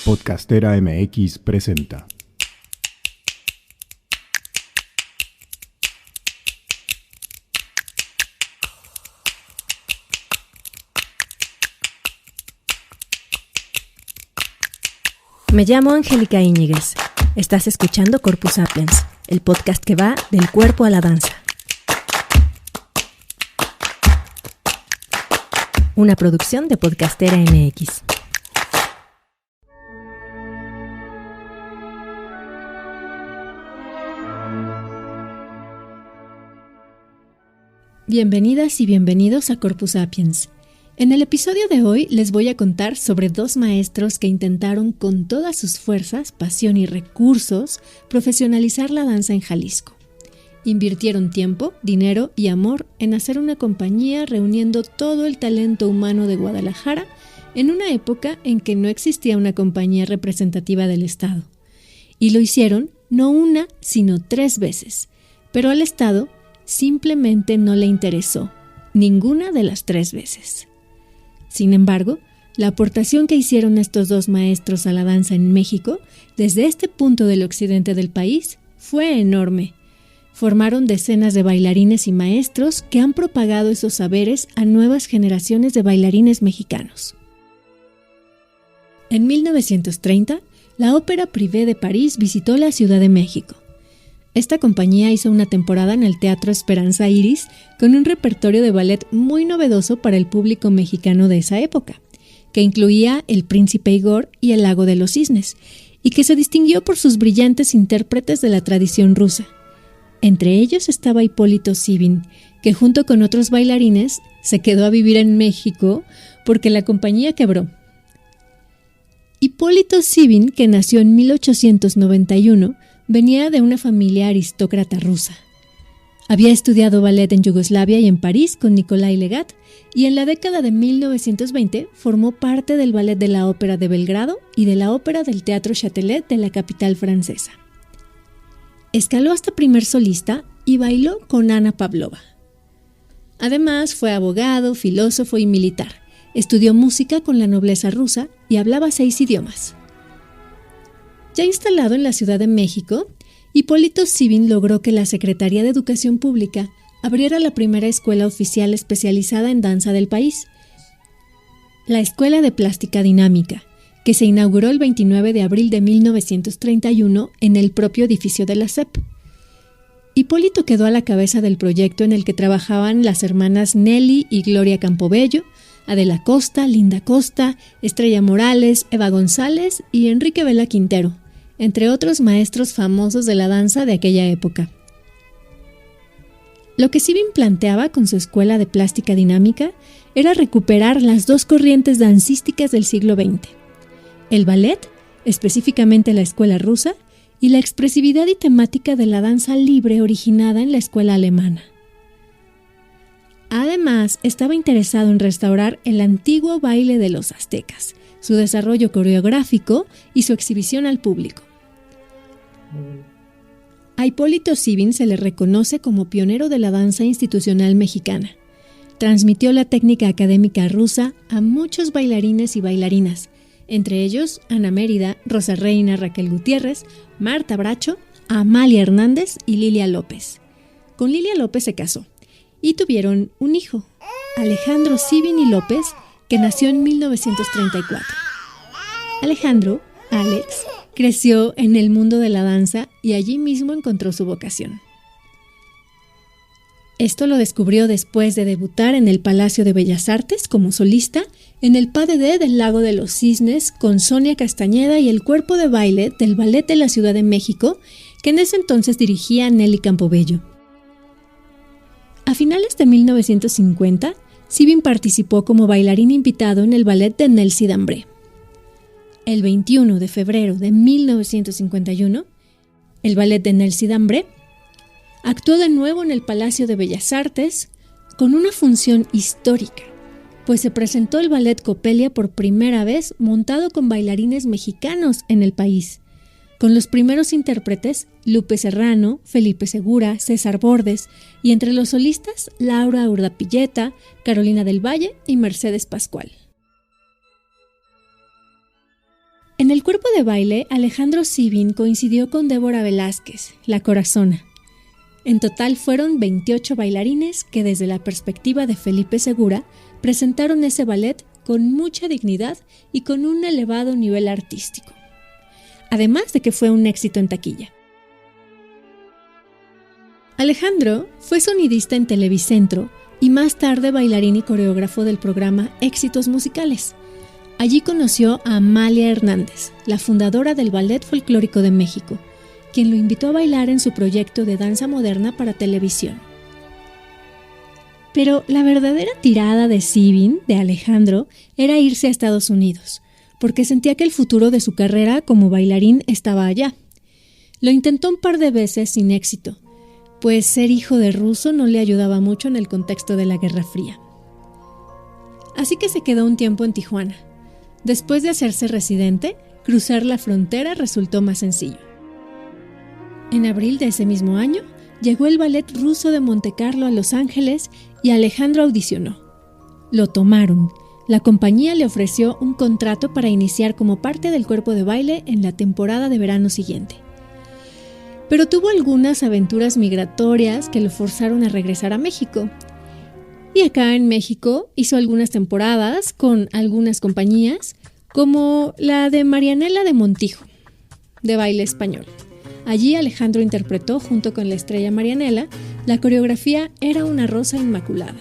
Podcastera MX presenta. Me llamo Angélica Íñiguez. Estás escuchando Corpus Sapiens, el podcast que va del cuerpo a la danza. Una producción de Podcastera MX. Bienvenidas y bienvenidos a Corpus Sapiens. En el episodio de hoy les voy a contar sobre dos maestros que intentaron con todas sus fuerzas, pasión y recursos profesionalizar la danza en Jalisco. Invirtieron tiempo, dinero y amor en hacer una compañía reuniendo todo el talento humano de Guadalajara en una época en que no existía una compañía representativa del Estado. Y lo hicieron no una, sino 3 veces, pero al Estado simplemente no le interesó ninguna de las 3 veces. Sin embargo, la aportación que hicieron estos dos maestros a la danza en México, desde este punto del occidente del país, fue enorme. Formaron decenas de bailarines y maestros que han propagado esos saberes a nuevas generaciones de bailarines mexicanos. En 1930, la Ópera Privé de París visitó la Ciudad de México. Esta compañía hizo una temporada en el Teatro Esperanza Iris con un repertorio de ballet muy novedoso para el público mexicano de esa época, que incluía El Príncipe Igor y El Lago de los Cisnes, y que se distinguió por sus brillantes intérpretes de la tradición rusa. Entre ellos estaba Hipólito Zibin, que junto con otros bailarines se quedó a vivir en México porque la compañía quebró. Hipólito Zibin, que nació en 1891, venía de una familia aristócrata rusa. Había estudiado ballet en Yugoslavia y en París con Nikolai Legat, y en la década de 1920 formó parte del ballet de la Ópera de Belgrado y de la Ópera del Teatro Châtelet de la capital francesa. Escaló hasta primer solista y bailó con Ana Pavlova. Además, fue abogado, filósofo y militar. Estudió música con la nobleza rusa y hablaba 6 idiomas. Ya instalado en la Ciudad de México, Hipólito Zibin logró que la Secretaría de Educación Pública abriera la primera escuela oficial especializada en danza del país, la Escuela de Plástica Dinámica, que se inauguró el 29 de abril de 1931 en el propio edificio de la SEP. Hipólito quedó a la cabeza del proyecto en el que trabajaban las hermanas Nelly y Gloria Campobello, Adela Costa, Linda Costa, Estrella Morales, Eva González y Enrique Vela Quintero, entre otros maestros famosos de la danza de aquella época. Lo que Zibin planteaba con su escuela de plástica dinámica era recuperar las 2 corrientes dancísticas del siglo XX, el ballet, específicamente la escuela rusa, y la expresividad y temática de la danza libre originada en la escuela alemana. Además, estaba interesado en restaurar el antiguo baile de los aztecas, su desarrollo coreográfico y su exhibición al público. A Hipólito Zibin se le reconoce como pionero de la danza institucional mexicana. Transmitió la técnica académica rusa a muchos bailarines y bailarinas, entre ellos Ana Mérida, Rosa Reina, Raquel Gutiérrez, Marta Bracho, Amalia Hernández y Lilia López. Con Lilia López se casó y tuvieron un hijo, Alejandro Zibin y López, que nació en 1934. Alejandro, Alex, creció en el mundo de la danza y allí mismo encontró su vocación. Esto lo descubrió después de debutar en el Palacio de Bellas Artes como solista en el Pas de Deux del Lago de los Cisnes con Sonia Castañeda y el cuerpo de baile del Ballet de la Ciudad de México, que en ese entonces dirigía Nelly Campobello. A finales de 1950, Zibin participó como bailarín invitado en el ballet de Nelsie Dambré. El 21 de febrero de 1951, el ballet de Nelsie Dambré actuó de nuevo en el Palacio de Bellas Artes con una función histórica, pues se presentó el ballet Coppelia por primera vez montado con bailarines mexicanos en el país, con los primeros intérpretes Lupe Serrano, Felipe Segura, César Bordes y entre los solistas Laura Urdapilleta, Carolina del Valle y Mercedes Pascual. En el cuerpo de baile, Alejandro Zibin coincidió con Débora Velázquez, la Corazona. En total fueron 28 bailarines que desde la perspectiva de Felipe Segura presentaron ese ballet con mucha dignidad y con un elevado nivel artístico. Además de que fue un éxito en taquilla. Alejandro fue sonidista en Televicentro y más tarde bailarín y coreógrafo del programa Éxitos Musicales. Allí conoció a Amalia Hernández, la fundadora del Ballet Folclórico de México, quien lo invitó a bailar en su proyecto de danza moderna para televisión. Pero la verdadera tirada de Zibin, de Alejandro, era irse a Estados Unidos, porque sentía que el futuro de su carrera como bailarín estaba allá. Lo intentó un par de veces sin éxito, pues ser hijo de ruso no le ayudaba mucho en el contexto de la Guerra Fría. Así que se quedó un tiempo en Tijuana. Después de hacerse residente, cruzar la frontera resultó más sencillo. En abril de ese mismo año, llegó el Ballet Ruso de Montecarlo a Los Ángeles y Alejandro audicionó. Lo tomaron. La compañía le ofreció un contrato para iniciar como parte del cuerpo de baile en la temporada de verano siguiente. Pero tuvo algunas aventuras migratorias que lo forzaron a regresar a México. Y acá en México hizo algunas temporadas con algunas compañías, como la de Marianela de Montijo, de baile español. Allí Alejandro interpretó, junto con la estrella Marianela, la coreografía Era una rosa inmaculada,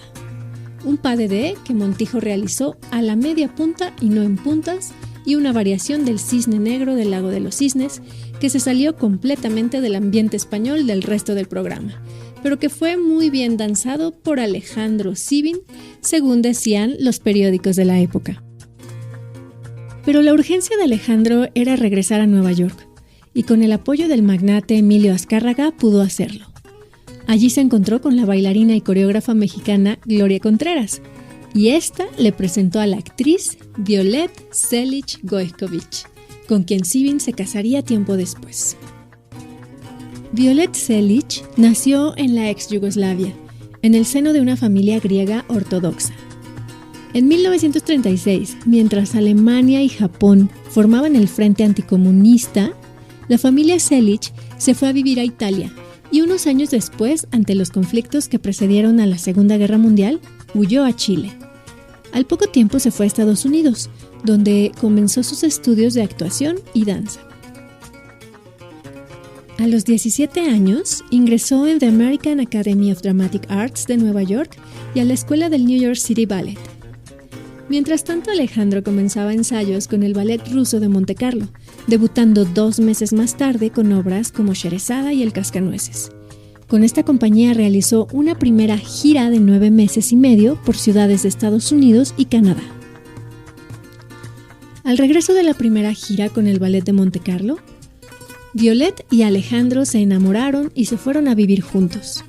un pas de deux que Montijo realizó a la media punta y no en puntas, y una variación del Cisne Negro del Lago de los Cisnes, que se salió completamente del ambiente español del resto del programa, pero que fue muy bien danzado por Alejandro Zibin, según decían los periódicos de la época. Pero la urgencia de Alejandro era regresar a Nueva York, y con el apoyo del magnate Emilio Azcárraga pudo hacerlo. Allí se encontró con la bailarina y coreógrafa mexicana Gloria Contreras, y esta le presentó a la actriz Violette Selig-Goicoechea, con quien Zibin se casaría tiempo después. Violette Selig nació en la ex Yugoslavia, en el seno de una familia griega ortodoxa. En 1936, mientras Alemania y Japón formaban el Frente Anticomunista, la familia Selig se fue a vivir a Italia y unos años después, ante los conflictos que precedieron a la Segunda Guerra Mundial, huyó a Chile. Al poco tiempo se fue a Estados Unidos, donde comenzó sus estudios de actuación y danza. A los 17 años, ingresó en The American Academy of Dramatic Arts de Nueva York y a la escuela del New York City Ballet. Mientras tanto, Alejandro comenzaba ensayos con el Ballet Ruso de Montecarlo, debutando 2 meses más tarde con obras como Sherezada y El Cascanueces. Con esta compañía realizó una primera gira de 9 meses y medio por ciudades de Estados Unidos y Canadá. Al regreso de la primera gira con el Ballet de Montecarlo, Violette y Alejandro se enamoraron y se fueron a vivir juntos.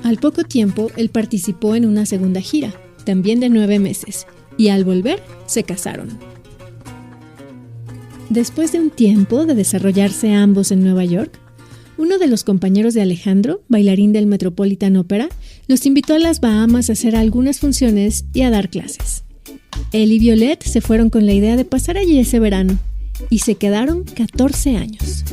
Al poco tiempo, él participó en una segunda gira, también de 9 meses, y al volver, se casaron. Después de un tiempo de desarrollarse ambos en Nueva York, uno de los compañeros de Alejandro, bailarín del Metropolitan Opera, los invitó a las Bahamas a hacer algunas funciones y a dar clases. Él y Violette se fueron con la idea de pasar allí ese verano, y se quedaron 14 años.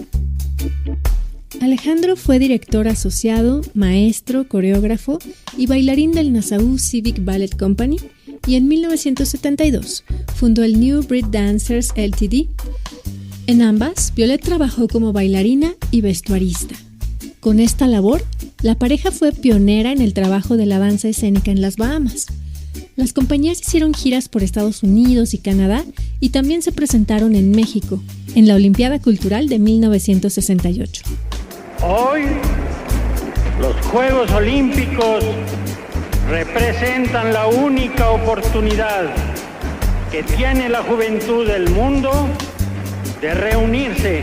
Alejandro fue director asociado, maestro, coreógrafo y bailarín del Nassau Civic Ballet Company, y en 1972 fundó el New Breed Dancers Ltd. En ambas, Violette trabajó como bailarina y vestuarista. Con esta labor, la pareja fue pionera en el trabajo de la danza escénica en las Bahamas. Las compañías hicieron giras por Estados Unidos y Canadá y también se presentaron en México, en la Olimpiada Cultural de 1968. Hoy, los Juegos Olímpicos representan la única oportunidad que tiene la juventud del mundo de reunirse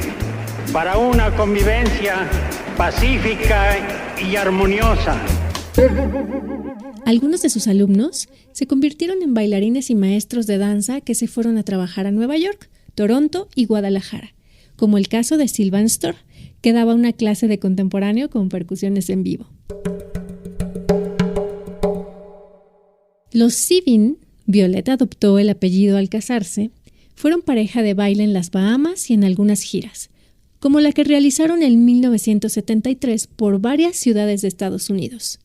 para una convivencia pacífica y armoniosa. Algunos de sus alumnos se convirtieron en bailarines y maestros de danza que se fueron a trabajar a Nueva York, Toronto y Guadalajara, como el caso de Sylvain Storr, que daba una clase de contemporáneo con percusiones en vivo. Los Zibin, Violette adoptó el apellido al casarse, fueron pareja de baile en las Bahamas y en algunas giras, como la que realizaron en 1973 por varias ciudades de Estados Unidos.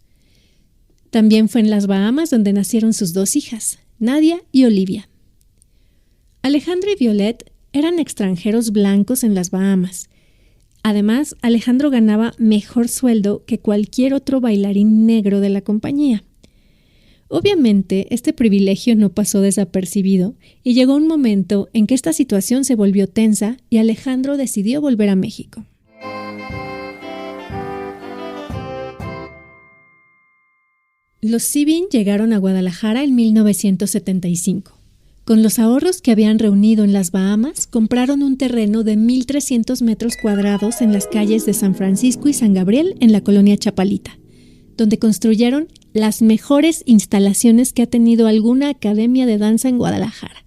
También fue en las Bahamas donde nacieron sus 2 hijas, Nadia y Olivia. Alejandro y Violet eran extranjeros blancos en las Bahamas. Además, Alejandro ganaba mejor sueldo que cualquier otro bailarín negro de la compañía. Obviamente, este privilegio no pasó desapercibido y llegó un momento en que esta situación se volvió tensa y Alejandro decidió volver a México. Los Zibin llegaron a Guadalajara en 1975. Con los ahorros que habían reunido en las Bahamas, compraron un terreno de 1,300 metros cuadrados en las calles de San Francisco y San Gabriel en la colonia Chapalita, donde construyeron las mejores instalaciones que ha tenido alguna academia de danza en Guadalajara.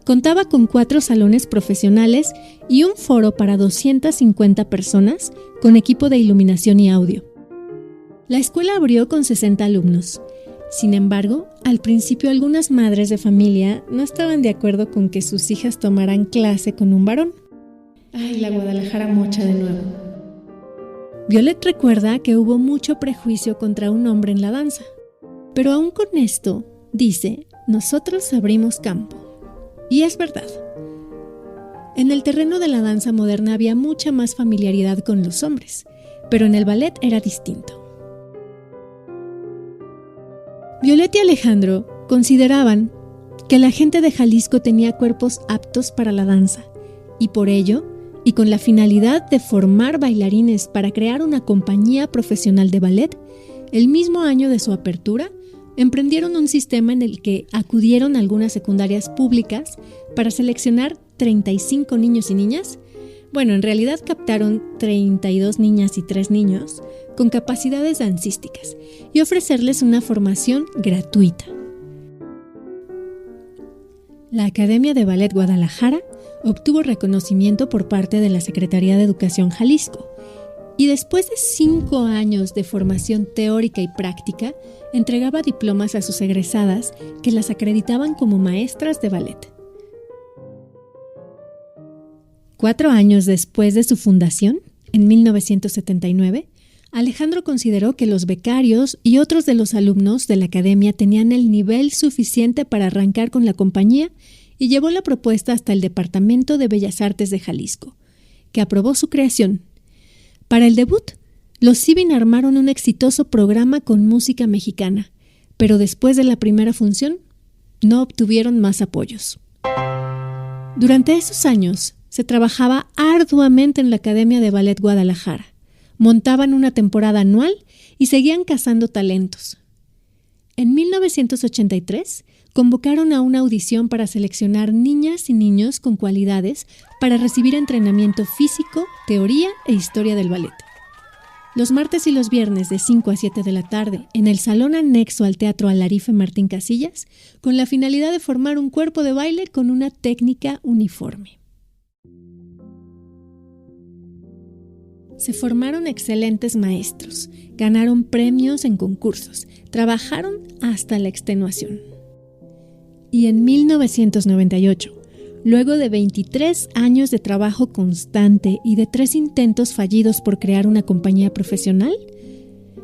Contaba con 4 salones profesionales y un foro para 250 personas con equipo de iluminación y audio. La escuela abrió con 60 alumnos. Sin embargo, al principio algunas madres de familia no estaban de acuerdo con que sus hijas tomaran clase con un varón. ¡Ay, la Guadalajara mocha de nuevo! Violet recuerda que hubo mucho prejuicio contra un hombre en la danza. Pero aún con esto, dice, nosotros abrimos campo. Y es verdad. En el terreno de la danza moderna había mucha más familiaridad con los hombres, pero en el ballet era distinto. Violet y Alejandro consideraban que la gente de Jalisco tenía cuerpos aptos para la danza, y por ello, y con la finalidad de formar bailarines para crear una compañía profesional de ballet, el mismo año de su apertura, emprendieron un sistema en el que acudieron a algunas secundarias públicas para seleccionar 35 niños y niñas. Bueno, en realidad captaron 32 niñas y 3 niños con capacidades dancísticas y ofrecerles una formación gratuita. La Academia de Ballet Guadalajara obtuvo reconocimiento por parte de la Secretaría de Educación Jalisco y después de 5 años de formación teórica y práctica, entregaba diplomas a sus egresadas que las acreditaban como maestras de ballet. 4 años después de su fundación, en 1979, Alejandro consideró que los becarios y otros de los alumnos de la academia tenían el nivel suficiente para arrancar con la compañía y llevó la propuesta hasta el Departamento de Bellas Artes de Jalisco, que aprobó su creación. Para el debut, los Zibin armaron un exitoso programa con música mexicana, pero después de la primera función, no obtuvieron más apoyos. Durante esos años, se trabajaba arduamente en la Academia de Ballet Guadalajara. Montaban una temporada anual y seguían cazando talentos. En 1983, convocaron a una audición para seleccionar niñas y niños con cualidades para recibir entrenamiento físico, teoría e historia del ballet. Los martes y los viernes de 5 a 7 de la tarde, en el salón anexo al Teatro Alarife Martín Casillas, con la finalidad de formar un cuerpo de baile con una técnica uniforme. Se formaron excelentes maestros, ganaron premios en concursos, trabajaron hasta la extenuación. Y en 1998, luego de 23 años de trabajo constante y de 3 intentos fallidos por crear una compañía profesional,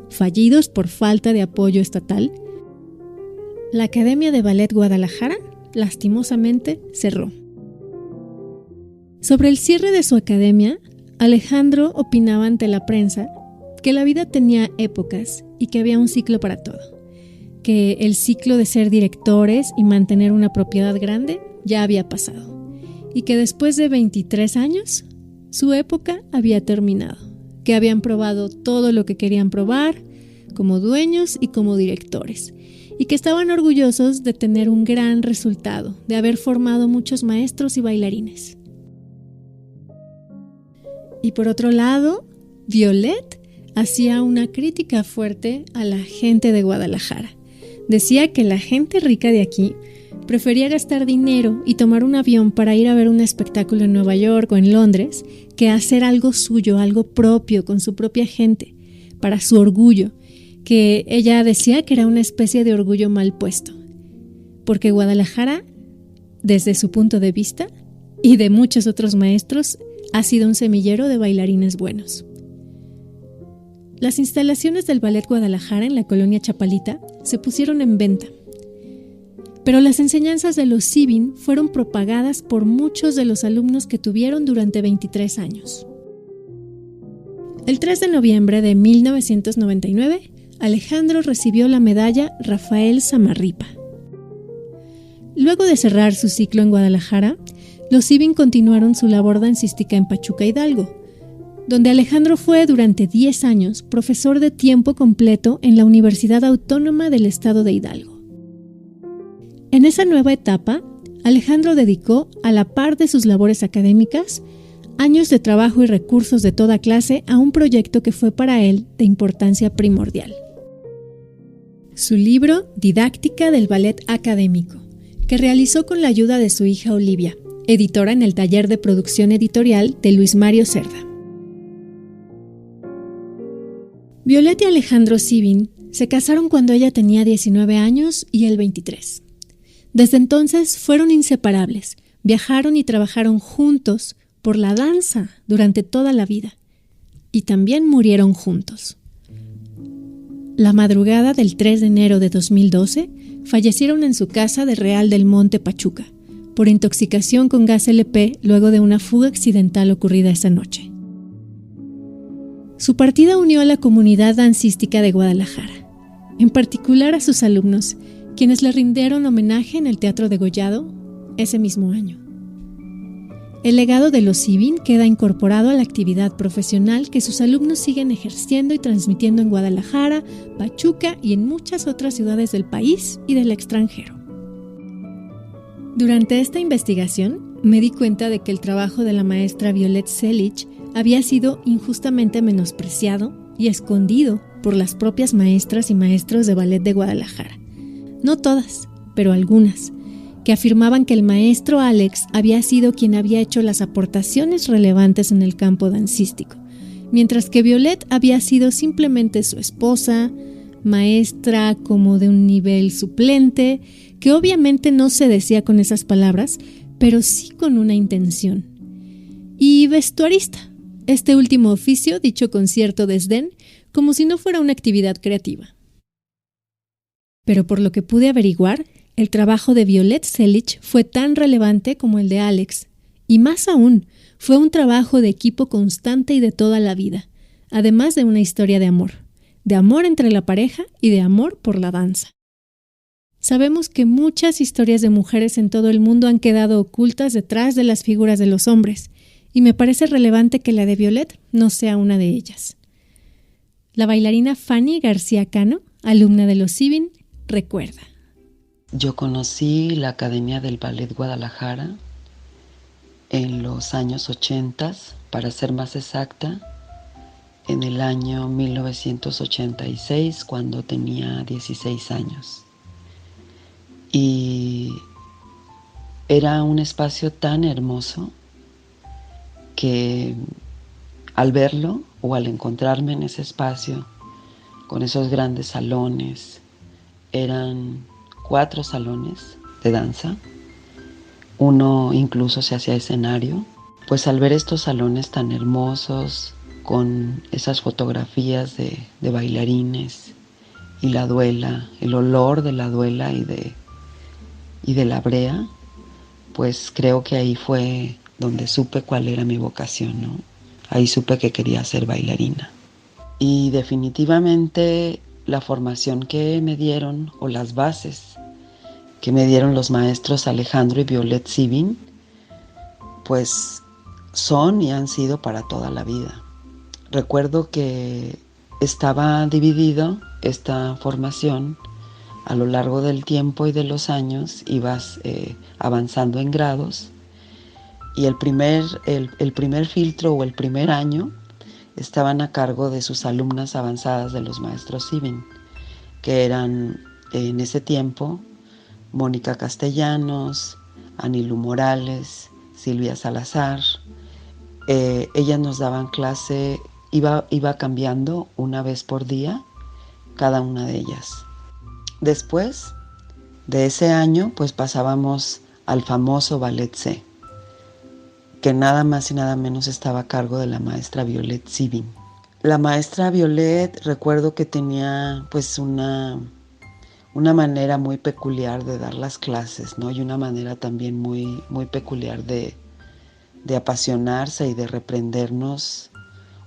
fallidos por falta de apoyo estatal, la Academia de Ballet Guadalajara, lastimosamente, cerró. Sobre el cierre de su academia, Alejandro opinaba ante la prensa que la vida tenía épocas y que había un ciclo para todo, que el ciclo de ser directores y mantener una propiedad grande ya había pasado y que después de 23 años su época había terminado, que habían probado todo lo que querían probar como dueños y como directores y que estaban orgullosos de tener un gran resultado, de haber formado muchos maestros y bailarines. Y por otro lado, Violet hacía una crítica fuerte a la gente de Guadalajara. Decía que la gente rica de aquí prefería gastar dinero y tomar un avión para ir a ver un espectáculo en Nueva York o en Londres que hacer algo suyo, algo propio, con su propia gente, para su orgullo, que ella decía que era una especie de orgullo mal puesto, porque Guadalajara desde su punto de vista, y de muchos otros maestros, ha sido un semillero de bailarines buenos. Las instalaciones del Ballet Guadalajara en la colonia Chapalita se pusieron en venta, pero las enseñanzas de los Zivin fueron propagadas por muchos de los alumnos que tuvieron durante 23 años. El 3 de noviembre de 1999, Alejandro recibió la medalla Rafael Samarripa. Luego de cerrar su ciclo en Guadalajara, los Zivin continuaron su labor dancística en Pachuca, Hidalgo, donde Alejandro fue durante 10 años profesor de tiempo completo en la Universidad Autónoma del Estado de Hidalgo. En esa nueva etapa, Alejandro dedicó, a la par de sus labores académicas, años de trabajo y recursos de toda clase a un proyecto que fue para él de importancia primordial. Su libro Didáctica del Ballet Académico, que realizó con la ayuda de su hija Olivia, editora en el taller de producción editorial de Luis Mario Cerda. Violet y Alejandro Zivin se casaron cuando ella tenía 19 años y él 23. Desde entonces fueron inseparables, viajaron y trabajaron juntos por la danza durante toda la vida, y también murieron juntos. La madrugada del 3 de enero de 2012, fallecieron en su casa de Real del Monte, Pachuca, por intoxicación con gas LP luego de una fuga accidental ocurrida esa noche. Su partida unió a la comunidad dancística de Guadalajara, en particular a sus alumnos, quienes le rindieron homenaje en el Teatro Degollado ese mismo año. El legado de los Zivin queda incorporado a la actividad profesional que sus alumnos siguen ejerciendo y transmitiendo en Guadalajara, Pachuca y en muchas otras ciudades del país y del extranjero. Durante esta investigación, me di cuenta de que el trabajo de la maestra Violet Selich había sido injustamente menospreciado y escondido por las propias maestras y maestros de ballet de Guadalajara. No todas, pero algunas, que afirmaban que el maestro Alex había sido quien había hecho las aportaciones relevantes en el campo dancístico, mientras que Violet había sido simplemente su esposa, maestra como de un nivel suplente, que obviamente no se decía con esas palabras, pero sí con una intención. Y vestuarista, este último oficio dicho con cierto desdén, como si no fuera una actividad creativa. Pero por lo que pude averiguar, el trabajo de Violet Selich fue tan relevante como el de Alex, y más aún, fue un trabajo de equipo constante y de toda la vida, además de una historia de amor entre la pareja y de amor por la danza. Sabemos que muchas historias de mujeres en todo el mundo han quedado ocultas detrás de las figuras de los hombres, y me parece relevante que la de Violet no sea una de ellas. La bailarina Fanny García Cano, alumna de los Zivin, recuerda. Yo conocí la Academia del Ballet Guadalajara en los años 80, para ser más exacta, en el año 1986, cuando tenía 16 años. Y era un espacio tan hermoso que al verlo o al encontrarme en ese espacio, con esos grandes salones, eran 4 salones de danza, uno incluso se hacía escenario, pues al ver estos salones tan hermosos, con esas fotografías de bailarines y la duela, el olor de la duela y de la brea, pues creo que ahí fue donde supe cuál era mi vocación, ¿no? Ahí supe que quería ser bailarina. Y definitivamente la formación que me dieron, o las bases que me dieron los maestros Alejandro y Violet Zivin, pues son y han sido para toda la vida. Recuerdo que estaba dividido esta formación a lo largo del tiempo y de los años, ibas avanzando en grados, y el primer filtro o el primer año estaban a cargo de sus alumnas avanzadas de los maestros Zivin, que eran en ese tiempo Mónica Castellanos, Anilu Morales, Silvia Salazar. Ellas nos daban clase, iba cambiando una vez por día cada una de ellas. Después de ese año, pues pasábamos al famoso Ballet C, que nada más y nada menos estaba a cargo de la maestra Violet Sivin. La maestra Violet, recuerdo que tenía pues una manera muy peculiar de dar las clases, ¿no? Y una manera también muy, muy peculiar de apasionarse y de reprendernos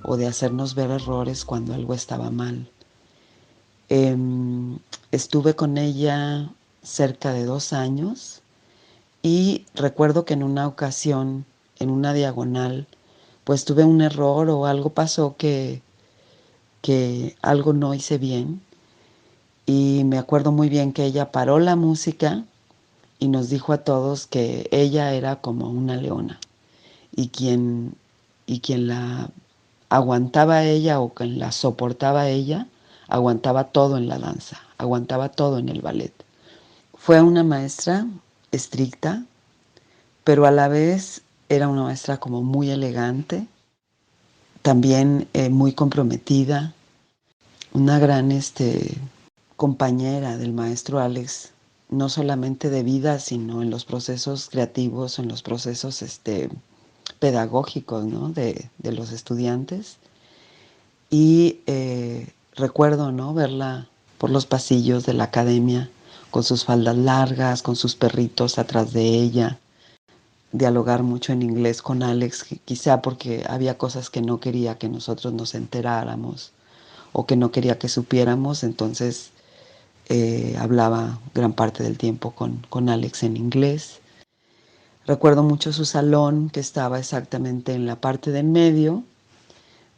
o de hacernos ver errores cuando algo estaba mal. Estuve con ella cerca de 2 años y recuerdo que en una ocasión, en una diagonal, pues tuve un error o algo pasó que algo no hice bien. Y me acuerdo muy bien que ella paró la música y nos dijo a todos que ella era como una leona. Y quien la aguantaba a ella o quien la soportaba a ella, aguantaba todo en la danza, aguantaba todo en el ballet. Fue una maestra estricta, pero a la vez era una maestra como muy elegante, también muy comprometida, una gran compañera del maestro Alex, no solamente de vida, sino en los procesos creativos, en los procesos pedagógicos, ¿no? de los estudiantes. Y recuerdo, ¿no? verla por los pasillos de la academia con sus faldas largas, con sus perritos atrás de ella, dialogar mucho en inglés con Alex, quizá porque había cosas que no quería que nosotros nos enteráramos o que no quería que supiéramos, entonces hablaba gran parte del tiempo con Alex en inglés. Recuerdo mucho su salón, que estaba exactamente en la parte de en medio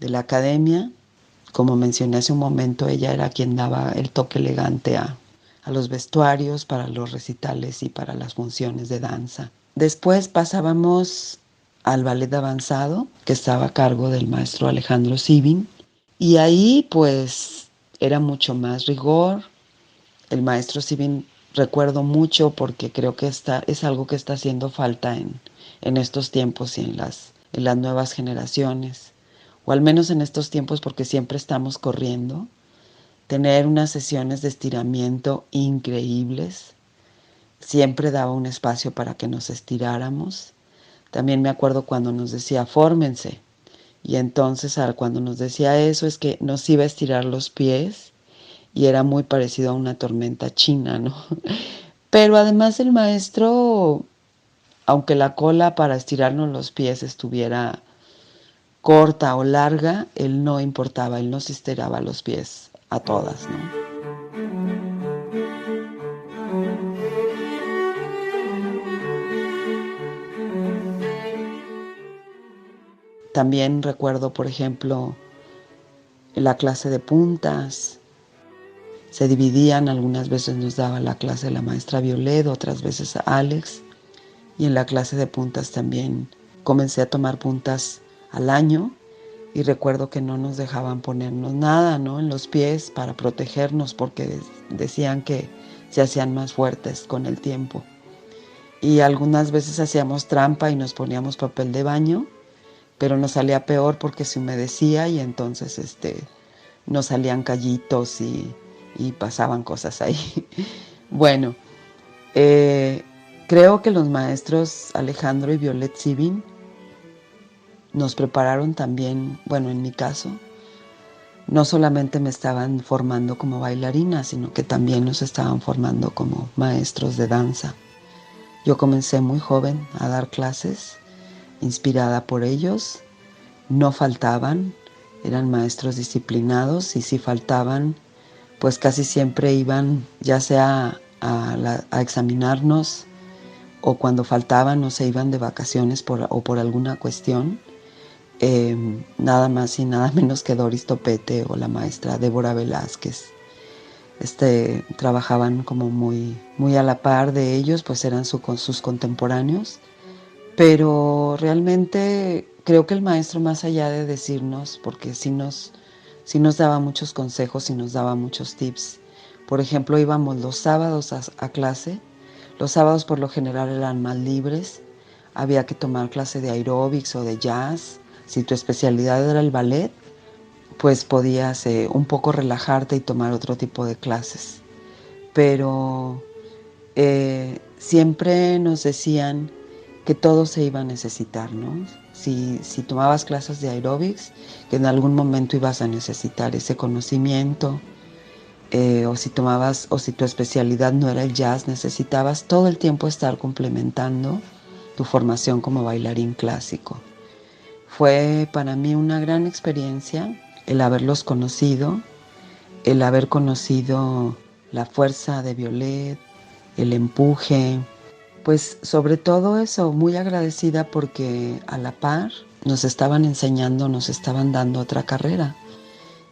de la academia. Como mencioné hace un momento, ella era quien daba el toque elegante a los vestuarios para los recitales y para las funciones de danza. Después pasábamos al ballet avanzado, que estaba a cargo del maestro Alejandro Sivin, y ahí pues era mucho más rigor. El maestro Sivin recuerdo mucho porque creo que es algo que está haciendo falta en estos tiempos y en las nuevas generaciones, o al menos en estos tiempos porque siempre estamos corriendo. Tener unas sesiones de estiramiento increíbles, siempre daba un espacio para que nos estiráramos. También me acuerdo cuando nos decía fórmense, y entonces cuando nos decía eso es que nos iba a estirar los pies y era muy parecido a una tormenta china, ¿no? Pero además el maestro, aunque la cola para estirarnos los pies estuviera corta o larga, él no importaba, él nos estiraba los pies a todas, ¿no? También recuerdo, por ejemplo, la clase de puntas. Se dividían, algunas veces nos daba la clase la maestra Violet, otras veces a Alex. Y en la clase de puntas también comencé a tomar puntas al año. Y recuerdo que no nos dejaban ponernos nada, ¿no? en los pies para protegernos porque decían que se hacían más fuertes con el tiempo. Y algunas veces hacíamos trampa y nos poníamos papel de baño, pero nos salía peor porque se humedecía y entonces nos salían callitos y pasaban cosas ahí. Bueno, creo que los maestros Alejandro y Violet Sivin nos prepararon también, bueno, en mi caso, no solamente me estaban formando como bailarina, sino que también nos estaban formando como maestros de danza. Yo comencé muy joven a dar clases, inspirada por ellos. No faltaban, eran maestros disciplinados y si faltaban, pues casi siempre iban ya sea a examinarnos o cuando faltaban o se iban de vacaciones o por alguna cuestión. Nada más y nada menos que Doris Topete o la maestra Débora Velázquez. Trabajaban como muy, muy a la par de ellos, pues eran sus contemporáneos. Pero realmente creo que el maestro, más allá de decirnos, porque sí nos daba muchos consejos y nos daba muchos tips. Por ejemplo, íbamos los sábados a clase. Los sábados por lo general eran más libres. Había que tomar clase de aeróbics o de jazz. Si tu especialidad era el ballet, pues podías un poco relajarte y tomar otro tipo de clases. Pero siempre nos decían que todo se iba a necesitar, ¿no? Si tomabas clases de aeróbics, que en algún momento ibas a necesitar ese conocimiento, o si tu especialidad no era el jazz, necesitabas todo el tiempo estar complementando tu formación como bailarín clásico. Fue para mí una gran experiencia el haberlos conocido, el haber conocido la fuerza de Violet, el empuje, pues sobre todo eso, muy agradecida porque a la par nos estaban enseñando, nos estaban dando otra carrera.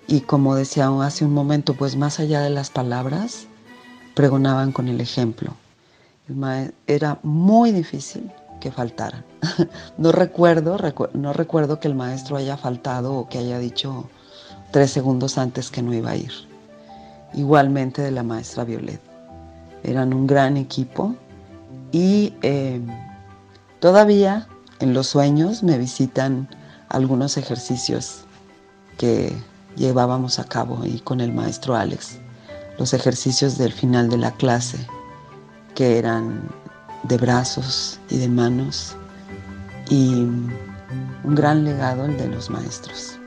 Y como decía hace un momento, pues más allá de las palabras, pregonaban con el ejemplo. Era muy difícil que faltaran. No recuerdo que el maestro haya faltado o que haya dicho 3 segundos antes que no iba a ir. Igualmente de la maestra Violet. Eran un gran equipo y todavía en los sueños me visitan algunos ejercicios que llevábamos a cabo ahí con el maestro Alex. Los ejercicios del final de la clase, que eran de brazos y de manos, y un gran legado el de los maestros.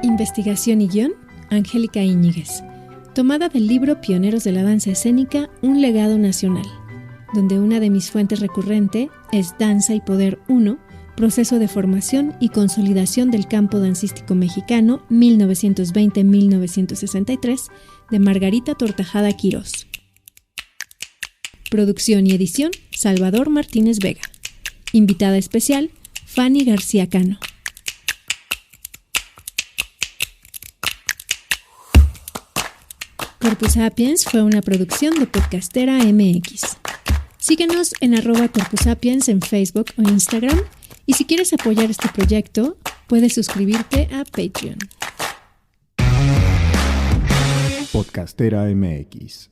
Investigación y guión, Angélica Íñiguez. Tomada del libro Pioneros de la Danza Escénica, un legado nacional, donde una de mis fuentes recurrente es Danza y Poder 1, Proceso de formación y consolidación del campo dancístico mexicano 1920-1963 de Margarita Tortajada Quirós. Producción y edición, Salvador Martínez Vega. Invitada especial, Fanny García Cano. Corpus Sapiens fue una producción de Podcastera MX. Síguenos en @corpusapiens en Facebook o Instagram, y si quieres apoyar este proyecto, puedes suscribirte a Patreon. Podcastera MX.